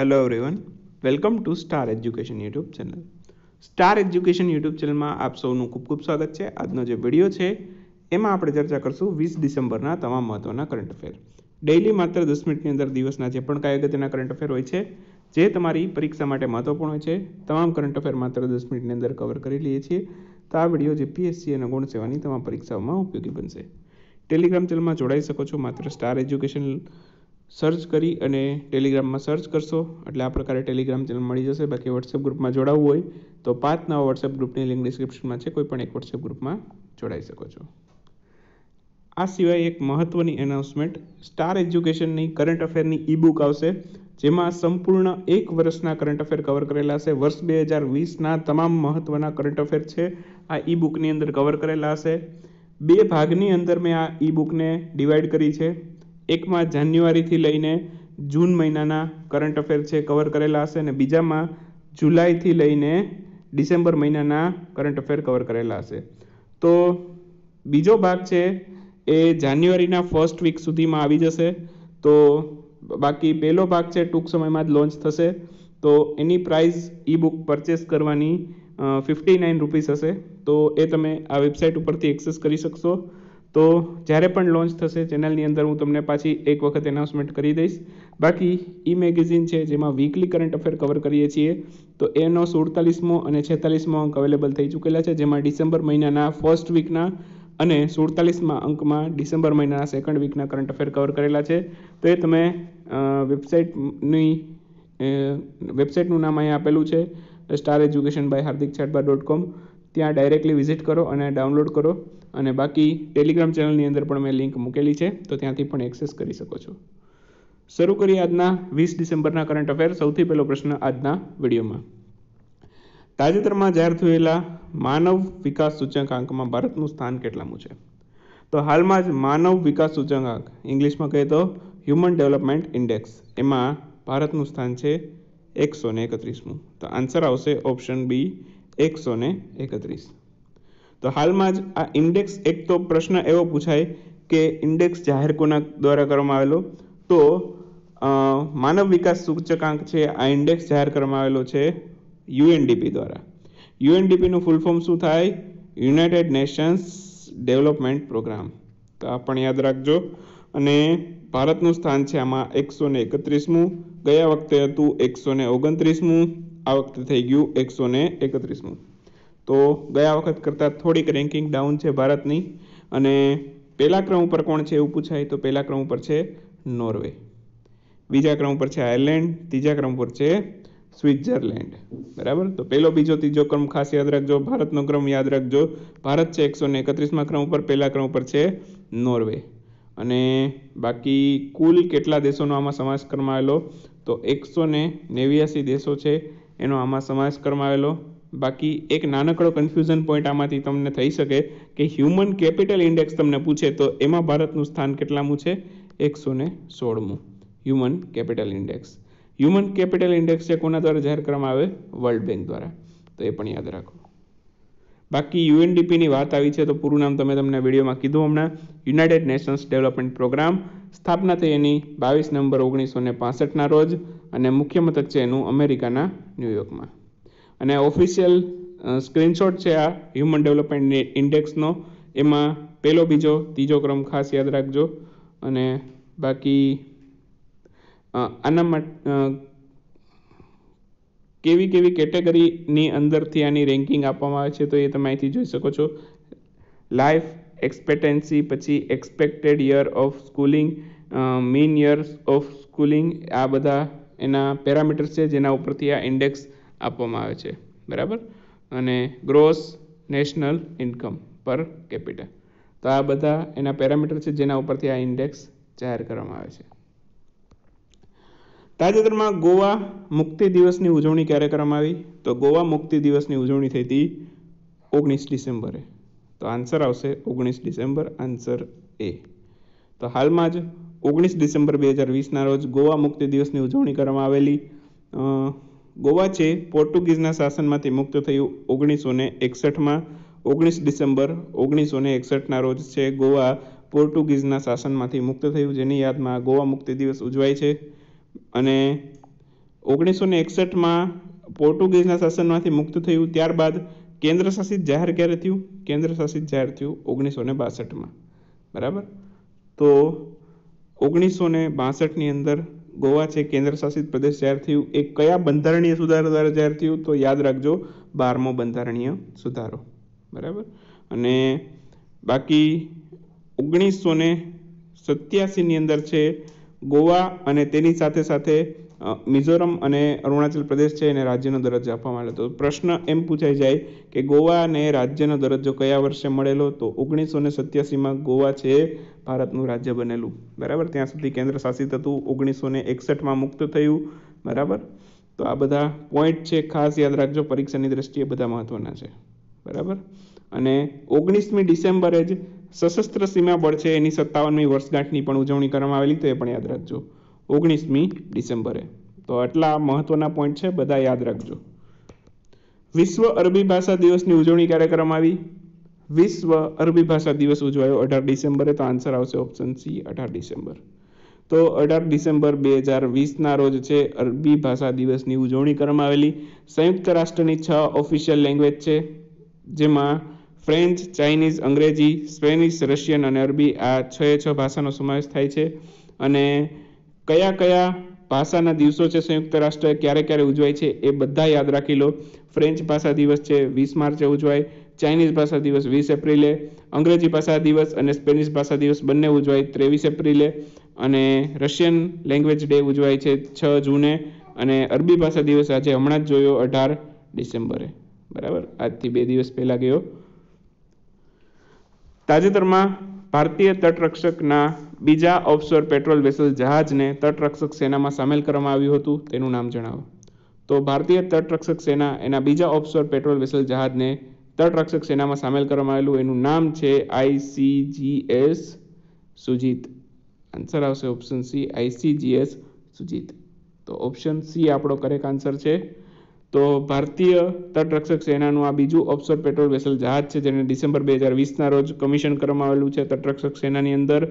Hello everyone, welcome to star education YouTube channel. Star education YouTube ચેનલમાં આપ સૌનું ખૂબ ખૂબ સ્વાગત છે. આજનો જે વિડીયો છે એમાં આપણે ચર્ચા કરશું 20 ડિસેમ્બરના તમામ મહત્વના કરંટ અફેર. ડેઇલી માત્ર 10 મિનિટની અંદર દિવસના જે પણ કાંઈ અગત્યના કરંટ અફેર હોય છે, જે તમારી પરીક્ષા માટે મહત્વપૂર્ણ હોય છે, તમામ કરંટ અફેર માત્ર 10 મિનિટની અંદર કવર કરી લઈએ છીએ. તો આ વિડીયો જે પીએસસી અને ગૌણ સેવાની તમામ પરીક્ષાઓમાં ઉપયોગી બનશે. ટેલિગ્રામ ચેનલમાં જોડાઈ શકો છો. માત્ર સ્ટાર એજ્યુકેશન સર્ચ કરી અને ટેલિગ્રામમાં સર્ચ કરશો એટલે આ પ્રકારે ટેલિગ્રામ ચેનલ મળી જશે. બાકી વોટ્સએપ ગ્રુપમાં જોડાવવું હોય તો 5 નવા વોટ્સએપ ગ્રુપની લિંક ડિસ્ક્રિપ્શનમાં છે. કોઈ પણ એક વોટ્સએપ ગ્રુપમાં જોડાઈ શકો છો. આ સિવાય એક મહત્વની એનાઉન્સમેન્ટ, સ્ટાર એજ્યુકેશનની કરંટ અફેરની ઈ બુક આવશે, જેમાં સંપૂર્ણ એક વર્ષના કરંટ અફેર કવર કરેલા હશે. વર્ષ 2020ના તમામ મહત્વના કરંટ અફેર છે આ ઈ બુકની અંદર કવર કરેલા હશે. 2 ભાગની અંદર મેં આ ઈ બુકને ડિવાઈડ કરી છે. એકમાં જાન્યુઆરીથી લઈને જૂન મહિનાના કરંટ અફેર છે કવર કરેલા હશે, અને બીજામાં જુલાઈથી લઈને ડિસેમ્બર મહિનાના કરંટ અફેર કવર કરેલા હશે. તો બીજો ભાગ છે એ જાન્યુઆરીના ફર્સ્ટ વીક સુધીમાં આવી જશે. તો બાકી પહેલો ભાગ છે ટૂંક સમયમાં જ લોન્ચ થશે. તો એની પ્રાઇસ ઈ બુક પરચેસ કરવાની 59 રૂપીસ હશે. તો એ તમે આ વેબસાઇટ ઉપરથી એક્સેસ કરી શકશો. તો જ્યારે પણ લોન્ચ થશે ચેનલની અંદર હું તમને પાછી એક વખત એનાઉન્સમેન્ટ કરી દઈશ. બાકી ઈ મેગેઝિન છે જેમાં વીકલી કરંટ અફેર કવર કરીએ છીએ, તો એનો 47મો અને 46મો અંક અવેલેબલ થઈ ચૂકેલા છે, જેમાં ડિસેમ્બર મહિનાના ફર્સ્ટ વીકના અને 47મા અંકમાં ડિસેમ્બર મહિનાના સેકન્ડ વીકના કરંટ અફેર કવર કરેલા છે. તો એ તમે વેબસાઇટનું નામ અહીંયા આપેલું છે, સ્ટાર એજ્યુકેશન બાય hardikchatba.com. ત્યાં ડાયરેક્ટલી વિઝિટ કરો અને ડાઉનલોડ કરો. અને બાકી ટેલિગ્રામ ચેનલની અંદર પણ મેં લિંક મૂકેલી છે, તો ત્યાંથી પણ એક્સેસ કરી શકો છો. શરૂ કરીએ આજના 20 ડિસેમ્બરના કરંટ અફેર. સૌથી પહેલો પ્રશ્ન આજના વિડીયોમાં, તાજેતરમાં જાહેર થયેલા માનવ વિકાસ સૂચકાંકમાં ભારતનું સ્થાન કેટલામું છે? તો હાલમાં જ માનવ વિકાસ સૂચકાંક, ઇંગ્લિશમાં કહીએ તો હ્યુમન ડેવલપમેન્ટ ઇન્ડેક્સ, એમાં ભારતનું સ્થાન છે 131મું. તો આન્સર આવશે ઓપ્શન બી 131. તો હાલમાં જ આ ઇન્ડેક્સ, એક તો પ્રશ્ન એવો પૂછાય કે ઇન્ડેક્સ જાહેર કોના દ્વારા કરવામાં આવેલો? તો માનવ વિકાસ સૂચકાંક છે, આ ઇન્ડેક્સ જાહેર કરવામાં આવેલો છે યુએનડીપી દ્વારા. યુએનડીપીનું ફૂલ ફોર્મ શું થાય? United nations development programme. તો આ પણ યાદ રાખજો. અને ભારતનું સ્થાન છે આમાં 131મું. ગયા વખતે હતું 129મું, આ વખતે થઈ ગયું 131મું. તો ગયા વખત કરતાં થોડીક રેન્કિંગ ડાઉન છે ભારતની. અને પહેલા ક્રમ ઉપર કોણ છે એવું પૂછાય તો પહેલા ક્રમ ઉપર છે નોર્વે, બીજા ક્રમ ઉપર છે આયર્લેન્ડ, ત્રીજા ક્રમ પર છે સ્વિટ્ઝરલેન્ડ. બરાબર. તો પહેલો, બીજો, ત્રીજો ક્રમ ખાસ યાદ રાખજો. ભારતનો ક્રમ યાદ રાખજો. ભારત છે 131મા ક્રમ ઉપર, પહેલા ક્રમ ઉપર છે નોર્વે. અને બાકી કુલ કેટલા દેશોનો આમાં સમાવેશ કરવામાં આવેલો? તો 189 દેશો છે એનો આમાં સમાવેશ કરવામાં આવેલો. બાકી એક નાનકડો કન્ફ્યુઝન પોઈન્ટ આમાંથી તમને થઈ શકે કે હ્યુમન કેપિટલ ઇન્ડેક્સ તમને પૂછે તો એમાં ભારતનું સ્થાન કેટલામું છે? 116મું human capital index. Human capital index છે કોના દ્વારા જાહેર કરવામાં આવે? વર્લ્ડ બેંક દ્વારા. તો એ પણ યાદ રાખો. બાકી યુએનડીપીની વાત આવી છે તો પૂરું નામ તમને વિડીયોમાં કીધું હમણાં. United nations development programme. સ્થાપના થઈ એની 22 નવેમ્બર 1965ના રોજ, અને મુખ્ય મથક છે એનું અમેરિકાના ન્યુયોર્કમાં. અને ઓફિશિયલ સ્ક્રીનશોટ છે આ હ્યુમન ડેવલપમેન્ટ ઇન્ડેક્સનો. એમાં પહેલો, બીજો, ત્રીજો ક્રમ ખાસ યાદ રાખજો. અને બાકી આના કેવી કેટેગરીની અંદરથી આની રેન્કિંગ આપવામાં આવે છે તો એ તમે અહીંથી જોઈ શકો છો. લાઈફ એક્સપેક્ટન્સી, પછી expected year of schooling, mean years of schooling, આ બધા એના પેરામીટર્સ છે જેના ઉપરથી આ ઇન્ડેક્સ આપવામાં આવે છે. બરાબર. અને ગ્રોસ નેશનલ ઇન્કમ પર કેપિટા, તો આ બધા એના પેરામીટર છે જેના ઉપરથી આ ઇન્ડેક્સ જાહેર કરવામાં આવે છે. તાજેતરમાં ગોવા મુક્તિ દિવસની ઉજવણી ક્યારે કરવામાં આવી? તો ગોવા મુક્તિ દિવસની ઉજવણી થઈ હતી 19 ડિસેમ્બરે. તો આન્સર આવશે 19 ડિસેમ્બર, આન્સર એ. તો હાલમાં જ 19 ડિસેમ્બર 2020ના રોજ ગોવા મુક્તિ દિવસની ઉજવણી કરવામાં આવેલી. ગોવા છે પોર્ટુગીઝના શાસનમાંથી મુક્ત થયું 1961માં. 19 ડિસેમ્બર 1961ના રોજ છે ગોવા પોર્ટુગીઝના શાસનમાંથી મુક્ત થયું, જેની યાદમાં ગોવા મુક્તિ દિવસ ઉજવાય છે. અને 1961 પોર્ટુગીઝના શાસનમાંથી મુક્ત થયું. ત્યારબાદ કેન્દ્ર શાસિત જાહેર ક્યારે થયું? કેન્દ્ર શાસિત જાહેર થયું 1962. બરાબર. તો 1962ની અંદર ગોવા છે કેન્દ્ર શાસિત પ્રદેશ જાહેર થયું. એ કયા બંધારણીય સુધારા દ્વારા જાહેર થયું? તો યાદ રાખજો 12મો બંધારણીય સુધારો. બરાબર. અને બાકી 1987ની અંદર છે ગોવા અને તેની સાથે સાથે મિઝોરમ અને અરુણાચલ પ્રદેશ છે એને રાજ્યનો દરજ્જો આપવામાં આવેલો. તો પ્રશ્ન એમ પૂછાઈ જાય કે ગોવાને રાજ્યનો દરજ્જો કયા વર્ષે મળેલો? તો 1987માં ગોવા છે ભારતનું રાજ્ય બનેલું. બરાબર. ત્યાં સુધી કેન્દ્ર શાસિત હતું. 1961માં મુક્ત થયું. બરાબર. તો આ બધા પોઈન્ટ છે, ખાસ યાદ રાખજો, પરીક્ષાની દ્રષ્ટિએ બધા મહત્વના છે. બરાબર. અને 19મી ડિસેમ્બરે જ સશસ્ત્ર સીમા બળ છે એની 57મી વર્ષગાંઠની પણ ઉજવણી કરવામાં આવેલી. તો એ પણ યાદ રાખજો 19મી ડિસેમ્બરે. તો આટલા મહત્વના પોઈન્ટ છે, બધા યાદ રાખજો. વિશ્વ અરબી ભાષા દિવસની ઉજવણી ક્યારે કરવામાં આવી? વિશ્વ અરબી ભાષા દિવસ ઉજવાયો 18 ડિસેમ્બરે. તો આન્સર આવશે ઓપ્શન સી 18 ડિસેમ્બર. તો 18 ડિસેમ્બર 2020ના રોજ છે અરબી ભાષા દિવસની ઉજવણી કરવામાં આવેલી. સંયુક્ત રાષ્ટ્રની 6 ઓફિશિયલ લેંગ્વેજ છે, જેમાં ફ્રેન્ચ, ચાઇનીઝ, અંગ્રેજી, સ્પેનિશ, રશિયન અને અરબી આ 6 ભાષાનો સમાવેશ થાય છે. અને કયા કયા ભાષાના દિવસો છે સંયુક્ત રાષ્ટ્ર ક્યારે ક્યારે ઉજવાય છે એ બધા યાદ રાખી લો. ફ્રેન્ચ ભાષા દિવસ છે 20 માર્ચે ઉજવાય, ચાઇનીઝ ભાષા દિવસ 20 એપ્રિલે, અંગ્રેજી ભાષા દિવસ અને સ્પેનિશ ભાષા દિવસ બંને ઉજવાય 23 એપ્રિલે, અને રશિયન લેંગ્વેજ ડે ઉજવાય છે 6 જૂને, અને અરબી ભાષા દિવસ આજે હમણાં જ જોયો 18 ડિસેમ્બરે. બરાબર. આજથી 2 દિવસ પહેલા ગયો. તાજેતરમાં ભારતીય તટરક્ષકના બીજા ઓફશોર પેટ્રોલ વેસલ જહાજને તટરક્ષક સેનામાં સામેલ કરવામાં આવ્યું હતું. તેનું નામ જણાવો. તો ભારતીય તટરક્ષક સેના એના બીજા ઓફશોર પેટ્રોલ વેસલ જહાજને તટરક્ષક સેનામાં સામેલ કરવામાં આવેલું. એનું નામ છે ICGS સુજીત. આન્સર આવશે ઓપ્શન સી ICGS સુજીત. તો ઓપ્શન સી આપણો કરેક્ટ આન્સર છે. તો ભારતીય તટરક્ષક સેનાનું આ બીજું ઓફશોર પેટ્રોલ વેસલ જહાજ છે, જેને ડિસેમ્બર 2020ના રોજ કમિશન કરવામાં આવેલું છે તટરક્ષક સેનાની અંદર.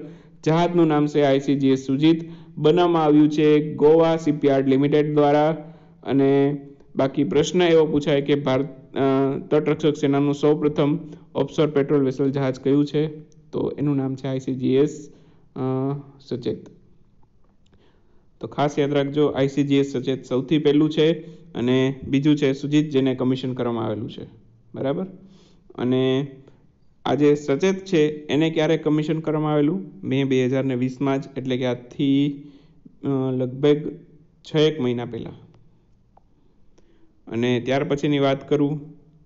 જહાજનું નામ છે ICGS સુજીત. બનાવવામાં આવ્યું છે ગોવા શિપયાર્ડ લિમિટેડ દ્વારા. અને બાકી પ્રશ્ન એવો પૂછાય કે તટરક્ષક સેનાનું સૌપ્રથમ ઓફશોર પેટ્રોલ વેસલ જહાજ કયું છે? તો એનું નામ છે ICGS સચેત. તો ખાસ યાદ રાખજો ICGS સચેત સૌથી પહેલું છે, અને બીજું છે સુજીત જેને કમિશન કરવામાં આવેલું છે. બરાબર. અને આ જે સચેત છે એને ક્યારે કમિશન કરવામાં આવેલું? મે 2020માં જ, એટલે કે આજથી લગભગ 6 મહિના પહેલાં. અને ત્યાર પછીની વાત કરું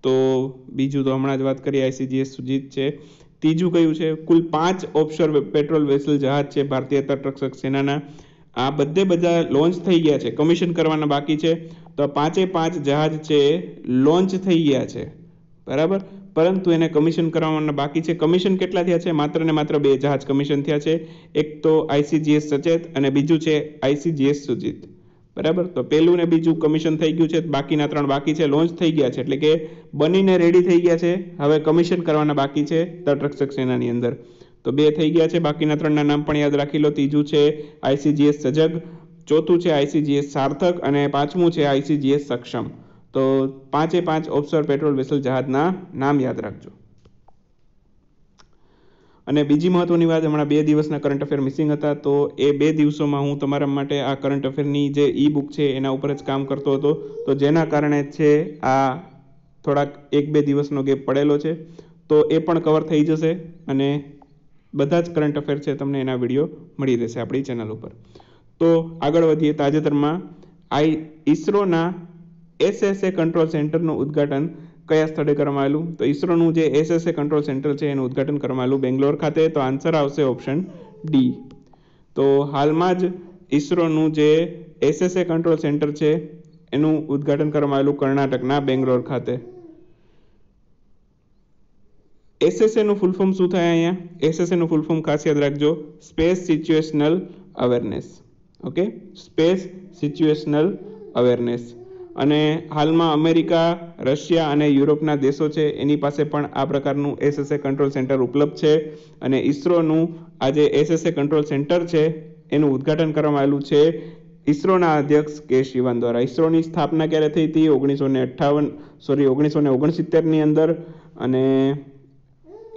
તો બીજું તો હમણાં જ વાત કરી ICGS સુજીત છે. ત્રીજું કયું છે? કુલ 5 ઓફશોર પેટ્રોલ વેસલ જહાજ છે ભારતીય તટરક્ષક સેનાના. આ બધા લોન્ચ થઈ ગયા છે, કમિશન કરવાના બાકી છે. તો 5 જહાજ છે લોન્ચ થઈ ગયા છે. બરાબર. પરંતુ એને કમિશન કરવાના બાકી છે. કમિશન કેટલા થયા છે? માત્ર ને માત્ર 2 જહાજ કમિશન થયા છે. એક તો ICGS સચેત અને બીજું છે ICGS સુજીત. બરાબર. તો પહેલું ને બીજું કમિશન થઈ ગયું છે, બાકીના 3 બાકી છે, લોન્ચ થઈ ગયા છે, એટલે કે બનીને રેડી થઈ ગયા છે. હવે કમિશન કરવાના બાકી છે તટરક્ષક સેનાની અંદર. તો 2 થઈ ગયા છે, બાકીના 3ના નામ પણ યાદ રાખી લો. ત્રીજું છે ICGS સજગ, ચોથું છે ICGS સાર્થક અને 5મું છે ICGS સક્ષમ. તો 5 ઓફશોર પેટ્રોલ વેસલ જહાજના નામ યાદ રાખજો. અને બીજી મહત્વની વાત, હમણાં 2 દિવસના કરંટ અફેર મિસિંગ હતા. તો એ 2 દિવસોમાં હું તમારા માટે આ કરંટ અફેરની જે ઈ-બુક છે એના ઉપર જ કામ કરતો હતો. તો જેના કારણે છે આ થોડાક 1-2 દિવસનો ગેપ પડેલો છે. તો એ પણ કવર થઈ જશે, અને બધા જ કરંટ અફેર છે તમને એના વિડીયો મળી રહેશે આપણી ચેનલ ઉપર. તો આગળ વધીએ. તાજેતરમાં ISROના SSA કંટ્રોલ સેન્ટરનું ઉદ્ઘાટન કયા સ્થળે કરવામાં આવેલું? તો ISROનું જે SSA કંટ્રોલ સેન્ટર છે એનું ઉદ્ઘાટન કરવામાં આવેલું બેંગ્લોર ખાતે. તો આન્સર આવશે ઓપ્શન ડી. તો હાલમાં જ ISROનું જે SSA કંટ્રોલ સેન્ટર છે એનું ઉદ્ઘાટન કરવામાં આવેલું કર્ણાટકના બેંગ્લોર ખાતે. SSAનું ફૂલ ફોર્મ શું થાય? અહીંયા SSAનું ફૂલ ફોર્મ ખાસ યાદ રાખજો, space situational awareness. Okay, space situational awareness. અને હાલમાં અમેરિકા, રશિયા અને યુરોપના દેશો છે એની પાસે પણ આ પ્રકારનું SSA કંટ્રોલ સેન્ટર ઉપલબ્ધ છે. અને ISROનું આ જે SSA કંટ્રોલ સેન્ટર છે એનું ઉદ્ઘાટન કરવામાં આવેલું છે ઈસરોના અધ્યક્ષ કે શિવાન દ્વારા. ઈસરોની સ્થાપના ક્યારે થઈ હતી? 1969ની અંદર. અને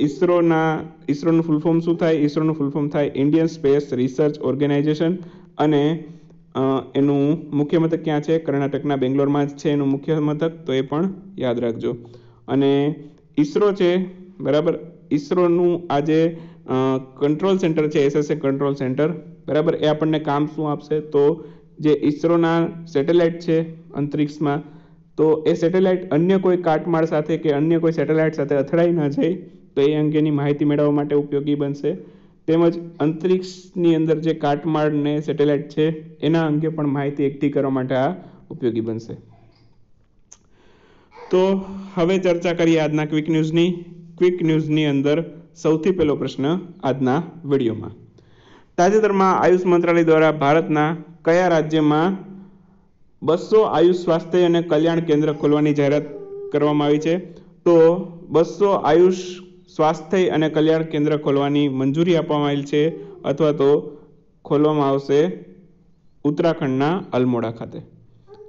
ઈસરોનું ફૂલ ફોર્મ શું થાય? ઈસરોનું ફૂલ ફોર્મ થાય ઇન્ડિયન સ્પેસ રિસર્ચ ઓર્ગેનાઇઝેશન. અને એનું મુખ્ય મથક ક્યાં છે? કર્ણાટકના બેંગ્લોરમાં જ છે એનું મુખ્ય મથક, તો એ પણ યાદ રાખજો. અને ઈસરો છે, બરાબર, ઈસરોનું આ જે કંટ્રોલ સેન્ટર છે, એસએસએ કંટ્રોલ સેન્ટર, બરાબર, એ આપણને કામ શું આપશે? તો જે ઈસરોના સેટેલાઇટ છે અંતરિક્ષમાં, તો એ સેટેલાઇટ અન્ય કોઈ કાટમાળ સાથે કે અન્ય કોઈ સેટેલાઇટ સાથે અથડાઈ ન જાય, તો એ અંગેની માહિતી મેળવવા માટે ઉપયોગી બનશે. તેમજ અંતરિક્ષની અંદર જે કાટમાળ ને સેટેલાઇટ છે એના અંગે પણ માહિતી એકઠી કરવા માટે આ ઉપયોગી બનશે. તો હવે ચર્ચા કરીએ આજના ક્વિક ન્યૂઝની. ક્વિક ન્યૂઝની અંદર સૌથી પહેલો પ્રશ્ન આજના વિડીયોમાં. તાજેતરમાં આયુષ મંત્રાલય દ્વારા ભારતના કયા રાજ્યમાં 200 આયુષ સ્વાસ્થ્ય અને કલ્યાણ કેન્દ્ર ખોલવાની જાહેરાત કરવામાં આવી છે? તો 200 આયુષ સ્વાસ્થ્ય અને કલ્યાણ કેન્દ્ર ખોલવાની મંજૂરી આપવામાં આવેલ છે, અથવા તો ખોલવામાં આવશે ઉત્તરાખંડના અલ્મોડા ખાતે.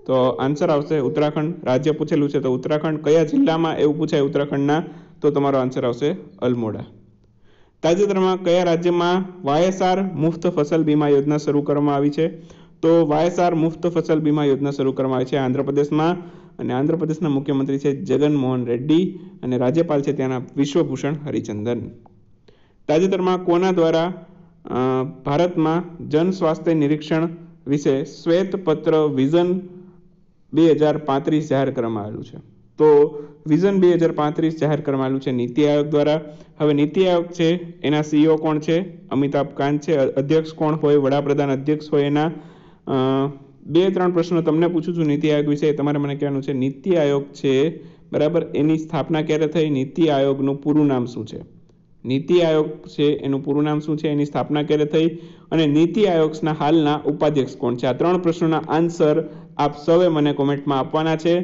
તો આન્સર આવશે ઉત્તરાખંડ. રાજ્ય પૂછેલું છે તો ઉત્તરાખંડ. કયા જિલ્લામાં એવું પૂછાય ઉત્તરાખંડના? તો તમારો આન્સર આવશે અલ્મોડા. તાજેતરમાં કયા રાજ્યમાં વાયએસઆર મુફ્ત ફસલ બીમા યોજના શરૂ કરવામાં આવી છે? તો વાયએસઆર મુફ્ત ફસલ બીમા યોજના શરૂ કરવામાં આવી છે આંધ્રપ્રદેશમાં. અને આંધ્રપ્રદેશના મુખ્યમંત્રી છે જગનમોહન રેડ્ડી અને રાજ્યપાલ છે ત્યાંના વિશ્વભૂષણ હરિચંદન. તાજેતરમાં કોના દ્વારા ભારતમાં જન સ્વાસ્થ્ય નિરીક્ષણ વિશે શ્વેતપત્ર વિઝન 2035 જાહેર કરવામાં આવેલું છે? તો વિઝન 2035 જાહેર કરવામાં આવેલું છે નીતિ આયોગ દ્વારા. હવે નીતિ આયોગ છે એના સીઈઓ કોણ છે? અમિતાભ કાંત છે. અધ્યક્ષ કોણ હોય? વડાપ્રધાન અધ્યક્ષ હોય એના. 2-3 પ્રશ્નો તમને પૂછું છું નીતિ આયોગ વિશે, તમારે મને કહેવાનું છે. નીતિ આયોગ છે, બરાબર, એની સ્થાપના ક્યારે થઈ? નીતિ આયોગનું પૂરું નામ શું છે? નીતિ આયોગ છે એનું પૂરું નામ શું છે? એની સ્થાપના ક્યારે થઈ? અને નીતિ આયોગના હાલના ઉપાધ્યક્ષ કોણ છે? આ 3 પ્રશ્નોના આન્સર આપ સૌએ મને કોમેન્ટમાં આપવાના છે.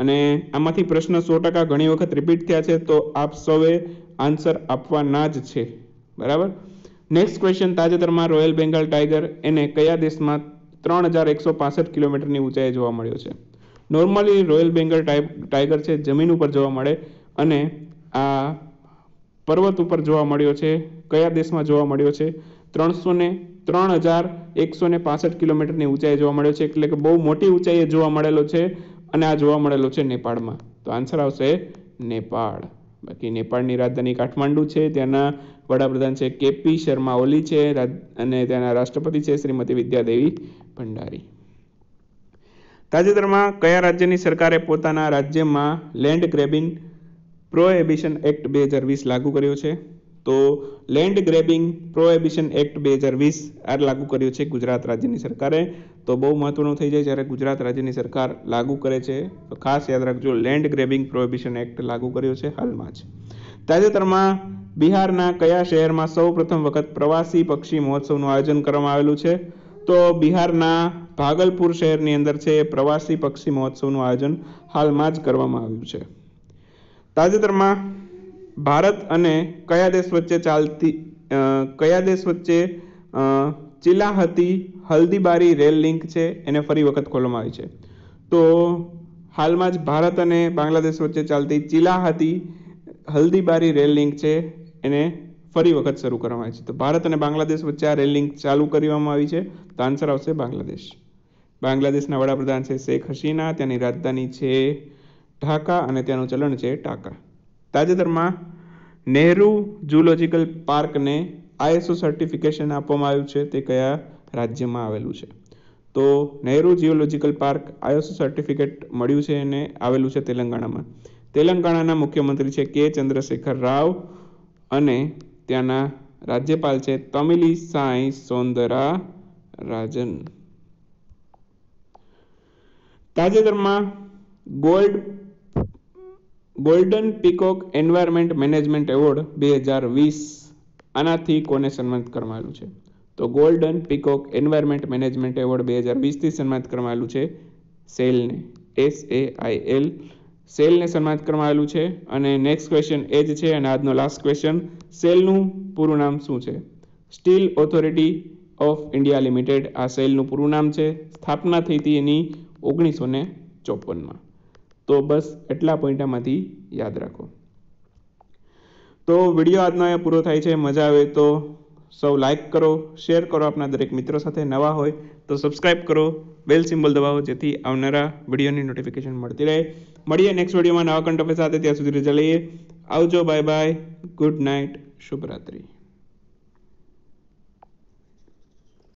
અને આમાંથી પ્રશ્ન 100% ઘણી વખત રિપીટ થયા છે, તો આપ સૌએ આન્સર આપવાના જ છે, બરાબર. Next question. તાજેતરમાં રોયલ બેંગાલ ટાઈગર એને કયા દેશમાં 3165 કિલોમીટરની ઊંચાઈએ જોવા મળ્યો છે? નોર્મલી રોયલ બેંગાલ ટાઈગર છે જમીન ઉપર જોવા મળે, અને આ પર્વત ઉપર જોવા મળ્યો છે. કયા દેશમાં જોવા મળ્યો છે? 3165 કિલોમીટરની ઊંચાઈએ જોવા મળ્યો છે, એટલે કે બહુ મોટી ઊંચાઈએ જોવા મળેલો છે. અને આ જોવા મળેલો છે નેપાળમાં. તો આન્સર આવશે નેપાળ. બાકી નેપાળની રાજધાની કાઠમાંડુ છે. ત્યાંના વડાપ્રધાન છે કેપી શર્મા ઓલી છે, અને ત્યાંના રાષ્ટ્રપતિ છે શ્રીમતી વિદ્યાદેવી ભંડારી. તાજેતરમાં કયા રાજ્યની સરકારે પોતાના રાજ્યમાં લેન્ડ ગ્રેબિંગ પ્રોહિબિશન એક્ટ 2020 લાગુ કર્યો છે? તો લેન્ડ ગ્રેબિંગ પ્રોહિબિશન એક્ટ 2020 આ લાગુ કર્યો છે ગુજરાત રાજ્યની સરકારે. તો બહુ મહત્વનું થઈ જાય જ્યારે ગુજરાત રાજ્યની સરકાર લાગુ કરે છે, તો ખાસ યાદ રાખજો, લેન્ડ ગ્રેબિંગ પ્રોહિબિશન એક્ટ લાગુ કર્યો છે હાલમાં જ. તાજેતરમાં બિહારના કયા શહેરમાં સૌ પ્રથમ વખત પ્રવાસી પક્ષી મહોત્સવનું આયોજન કરવામાં આવેલું છે? તો બિહારના ભાગલપુર શહેરની અંદર છે પ્રવાસી પક્ષી મહોત્સવનું આયોજન હાલમાં જ કરવામાં આવ્યું છે. તાજેતરમાં ભારત અને કયા દેશ વચ્ચે ચિલાહતી હલ્દીબારી રેલ લિંક છે એને ફરી વખત ખોલવામાં આવી છે? તો હાલમાં જ ભારત અને બાંગ્લાદેશ વચ્ચે ચાલતી ચિલાહતી હલ્દીબારી રેલ લિંક છે એને ફરી વખત શરૂ કરવામાં આવી છે. તો ભારત અને બાંગ્લાદેશ વચ્ચે આ રેલ લિંક ચાલુ કરવામાં આવી છે. તો આન્સર આવશે બાંગ્લાદેશ. બાંગ્લાદેશના વડાપ્રધાન છે શેખ હસીના. ત્યાંની રાજધાની છે ઢાકા અને ત્યાંનું ચલણ છે ટાકા. તાજેતરમાં નહેરુ ઝૂલોજિકલ પાર્કને ISO સર્ટિફિકેશન આપવામાં આવ્યું છે, તે કયા રાજ્યમાં આવેલું છે? તો Nehru zoological park ISO certificate મળ્યું છે અને આવેલું છે તેલંગાણામાં. તેલંગાણાના મુખ્યમંત્રી છે કે ચંદ્રશેખર રાવ, અને ત્યાંના રાજ્યપાલ છે તમિલિસાઈ સૌંદરા રાજન. તાજેતરમાં golden peacock environment management award 2020 આનાથી કોને સન્માનિત કરવામાં આવેલું છે? તો golden peacock environment management award 2020 થી સન્માનિત કરવામાં આવેલું છે સેલને, SAIL, સેલને સન્માનિત કરવામાં આવેલું છે. અને નેક્સ્ટ ક્વેશ્ચન એ જ છે અને આજનો લાસ્ટ ક્વેશ્ચન. સેલનું પૂરું નામ શું છે? Steel authority of India limited આ સેલનું પૂરું નામ છે. સ્થાપના થઈ હતી એની 1954માં. તો બસ એટલા પોઈન્ટ આમાંથી યાદ રાખો. તો વિડીયો આજનો અહીંયા પૂરો થાય છે. મજા આવે તો સૌ લાઈક કરો, શેર કરો આપના દરેક મિત્રો સાથે. નવા હોય તો સબસ્ક્રાઈબ કરો, બેલ સિમ્બોલ દબાવો, જેથી આવનારા વિડીયોની નોટિફિકેશન મળતી રહે. મળીએ નેક્સ્ટ વિડીયોમાં નવા કન્ટેન્ટ સાથે. ત્યાં સુધી રજા લઈએ. આવજો, બાય બાય, ગુડ નાઇટ, શુભરાત્રી.